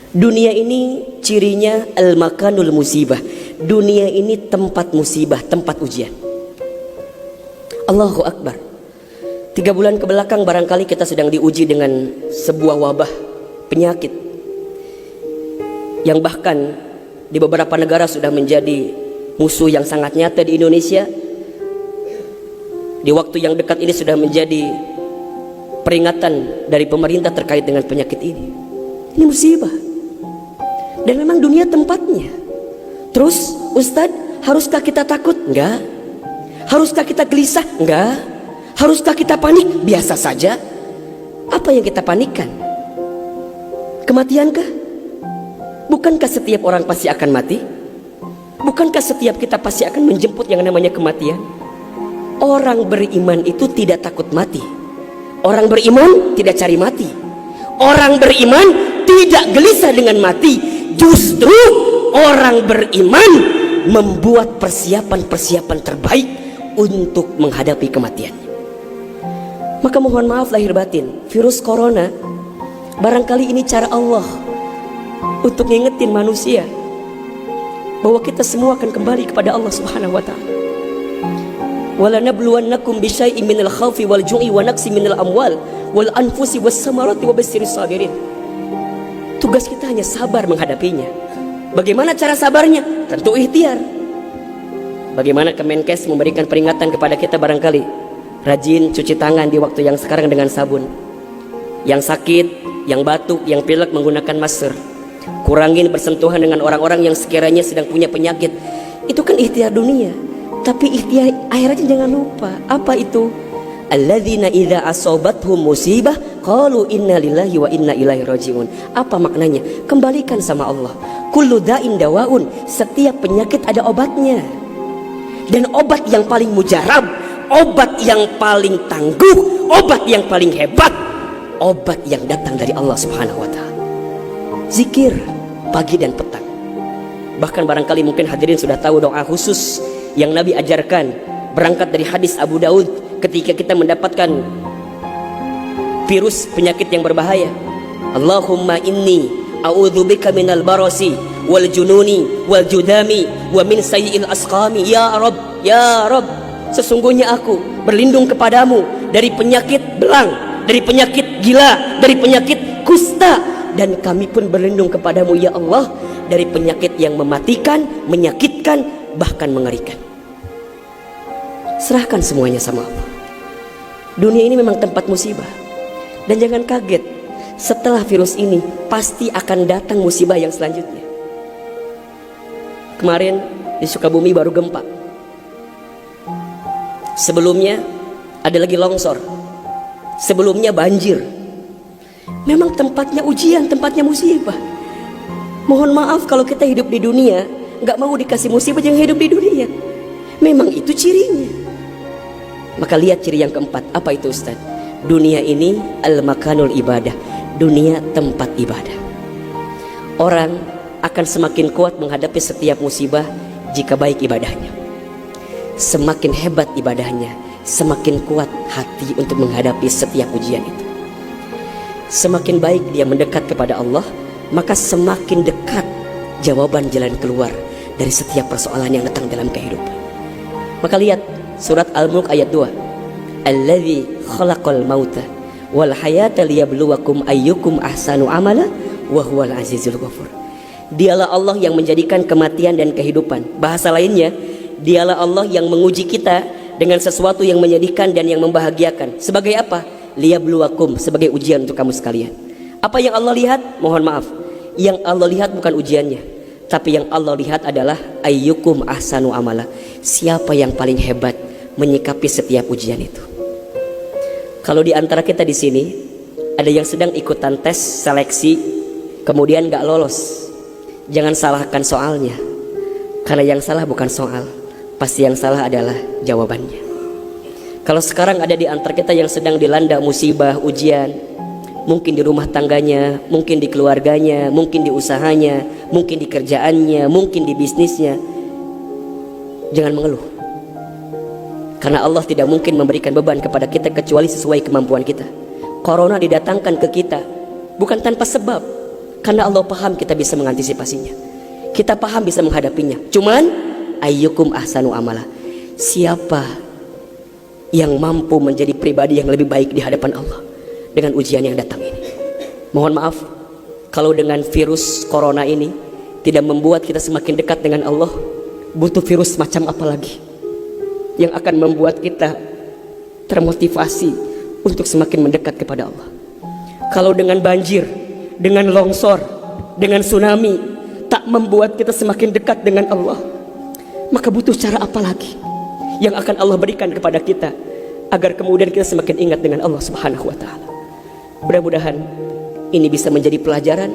Dunia ini cirinya al-makanul musibah. Dunia ini tempat musibah, tempat ujian. Allahu Akbar. 3 bulan kebelakang barangkali kita sedang diuji dengan sebuah wabah penyakit yang bahkan di beberapa negara sudah menjadi musuh yang sangat nyata. Di Indonesia di waktu yang dekat ini sudah menjadi peringatan dari pemerintah terkait dengan penyakit ini. Ini musibah. Dan memang dunia tempatnya. Terus Ustadz, haruskah kita takut? Enggak. Haruskah kita gelisah? Enggak. Haruskah kita panik? Biasa saja. Apa yang kita panikkan? Kematiankah? Bukankah setiap orang pasti akan mati? Bukankah setiap kita pasti akan menjemput yang namanya kematian? Orang beriman itu tidak takut mati. Orang beriman tidak cari mati. Orang beriman tidak gelisah dengan mati. Justru orang beriman membuat persiapan-persiapan terbaik untuk menghadapi kematian. Maka mohon maaf lahir batin, virus corona barangkali ini cara Allah untuk ngingetin manusia bahwa kita semua akan kembali kepada Allah Subhanahu wa taala. Wala nabluwannakum bisyai'in minal khaufi wal ju'i wa naqsi minal amwal wal anfusi was samarati wa basyirus sabirin. Tugas kita hanya sabar menghadapinya. Bagaimana cara sabarnya? Tentu ikhtiar. Bagaimana Kemenkes memberikan peringatan kepada kita barangkali? Rajin cuci tangan di waktu yang sekarang dengan sabun. Yang sakit, yang batuk, yang pilek menggunakan masker. Kurangin bersentuhan dengan orang-orang yang sekiranya sedang punya penyakit. Itu kan ikhtiar dunia. Tapi ikhtiar akhiratnya jangan lupa. Apa itu? Alladzina idza asobathum musibah qalu inna lillahi wa inna ilaihi rajiun. Apa maknanya? Kembalikan sama Allah. Kullu da'in dawaun. Setiap penyakit ada obatnya. Dan obat yang paling mujarab, obat yang paling tangguh, obat yang paling hebat, obat yang datang dari Allah Subhanahu wa taala. Zikir pagi dan petang. Bahkan barangkali mungkin hadirin sudah tahu doa khusus yang Nabi ajarkan berangkat dari hadis Abu Daud ketika kita mendapatkan virus penyakit yang berbahaya. Allahumma inni a'udzubika minal barasi wal jununi wal judami wa min sayyi'il asqami. Ya Rabb, ya Rabb, sesungguhnya aku berlindung kepadamu dari penyakit belang, dari penyakit gila, dari penyakit kusta, dan kami pun berlindung kepadamu ya Allah dari penyakit yang mematikan, menyakitkan, bahkan mengerikan. Serahkan semuanya sama Allah. Dunia ini memang tempat musibah. Dan jangan kaget, setelah virus ini pasti akan datang musibah yang selanjutnya. Kemarin di Sukabumi baru gempa. Sebelumnya ada lagi longsor. Sebelumnya banjir. Memang tempatnya ujian, tempatnya musibah. Mohon maaf kalau kita hidup di dunia gak mau dikasih musibah, jangan hidup di dunia. Memang itu cirinya. Maka lihat ciri yang keempat. Apa itu Ustaz? Dunia ini al-makanul ibadah. Dunia tempat ibadah. Orang akan semakin kuat menghadapi setiap musibah jika baik ibadahnya. Semakin hebat ibadahnya, semakin kuat hati untuk menghadapi setiap ujian itu. Semakin baik dia mendekat kepada Allah, maka semakin dekat jawaban jalan keluar dari setiap persoalan yang datang dalam kehidupan. Maka lihat surat Al-Mulk ayat 2. Alladzi khalaqal mauta wal hayata liyabluwakum ayyukum ahsanu amala wa huwal azizul ghafur. Dialah Allah yang menjadikan kematian dan kehidupan. Bahasa lainnya, dialah Allah yang menguji kita dengan sesuatu yang menyedihkan dan yang membahagiakan. Sebagai apa? Liyabluwakum, sebagai ujian untuk kamu sekalian. Apa yang Allah lihat? Mohon maaf, yang Allah lihat bukan ujiannya, tapi yang Allah lihat adalah ayyukum ahsanu amala. Siapa yang paling hebat menyikapi setiap ujian itu. Kalau di antara kita di sini ada yang sedang ikutan tes seleksi kemudian gak lolos, jangan salahkan soalnya, karena yang salah bukan soal, pasti yang salah adalah jawabannya. Kalau sekarang ada di antara kita yang sedang dilanda musibah, ujian, mungkin di rumah tangganya, mungkin di keluarganya, mungkin di usahanya, mungkin di kerjaannya, mungkin di bisnisnya, jangan mengeluh. Karena Allah tidak mungkin memberikan beban kepada kita kecuali sesuai kemampuan kita. Corona didatangkan ke kita bukan tanpa sebab. Karena Allah paham kita bisa mengantisipasinya, kita paham bisa menghadapinya. Cuman ayyukum ahsanu amala, siapa yang mampu menjadi pribadi yang lebih baik di hadapan Allah dengan ujian yang datang ini. Mohon maaf kalau dengan virus corona ini tidak membuat kita semakin dekat dengan Allah. Butuh virus macam apa lagi yang akan membuat kita termotivasi untuk semakin mendekat kepada Allah? Kalau dengan banjir, dengan longsor, dengan tsunami tak membuat kita semakin dekat dengan Allah, maka butuh cara apa lagi yang akan Allah berikan kepada kita agar kemudian kita semakin ingat dengan Allah Subhanahu wa ta'ala. Mudah-mudahan ini bisa menjadi pelajaran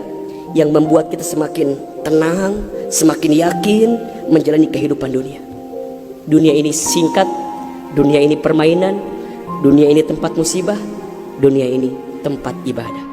yang membuat kita semakin tenang, semakin yakin menjalani kehidupan dunia. Dunia ini singkat, dunia ini permainan, dunia ini tempat musibah, dunia ini tempat ibadah.